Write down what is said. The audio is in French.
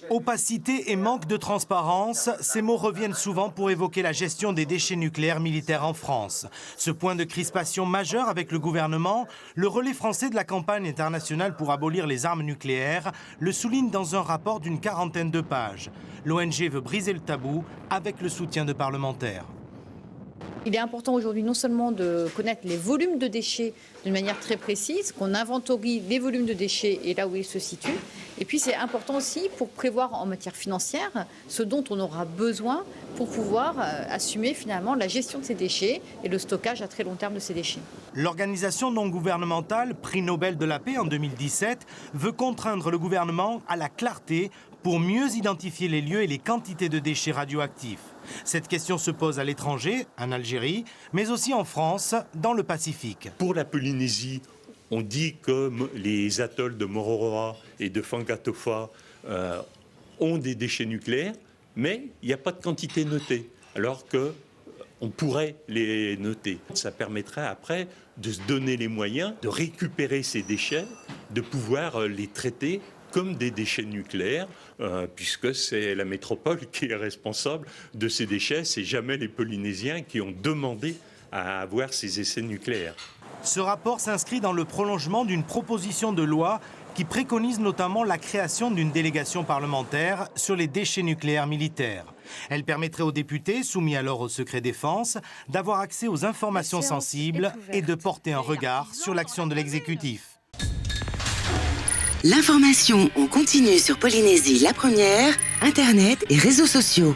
Opacité et manque de transparence, ces mots reviennent souvent pour évoquer la gestion des déchets nucléaires militaires en France. Ce point de crispation majeur avec le gouvernement, le relais français de la campagne internationale pour abolir les armes nucléaires le souligne dans un rapport d'une 40aine de pages. L'ONG veut briser le tabou avec le soutien de parlementaires. Il est important aujourd'hui non seulement de connaître les volumes de déchets d'une manière très précise, qu'on inventorie les volumes de déchets et là où ils se situent. Et puis c'est important aussi pour prévoir en matière financière ce dont on aura besoin pour pouvoir assumer finalement la gestion de ces déchets et le stockage à très long terme de ces déchets. L'organisation non gouvernementale, prix Nobel de la paix en 2017, veut contraindre le gouvernement à la clarté pour mieux identifier les lieux et les quantités de déchets radioactifs. Cette question se pose à l'étranger, en Algérie, mais aussi en France, dans le Pacifique. Pour la Polynésie, on dit que les atolls de Mororoa et de Fangatofa ont des déchets nucléaires, mais il n'y a pas de quantité notée, alors qu'on pourrait les noter. Ça permettrait après de se donner les moyens de récupérer ces déchets, de pouvoir les traiter comme des déchets nucléaires, puisque c'est la métropole qui est responsable de ces déchets. C'est jamais les Polynésiens qui ont demandé à avoir ces essais nucléaires. Ce rapport s'inscrit dans le prolongement d'une proposition de loi qui préconise notamment la création d'une délégation parlementaire sur les déchets nucléaires militaires. Elle permettrait aux députés, soumis alors au secret défense, d'avoir accès aux informations sensibles et de porter un regard sur l'action de l'exécutif. L'information en continu sur Polynésie la première, Internet et réseaux sociaux.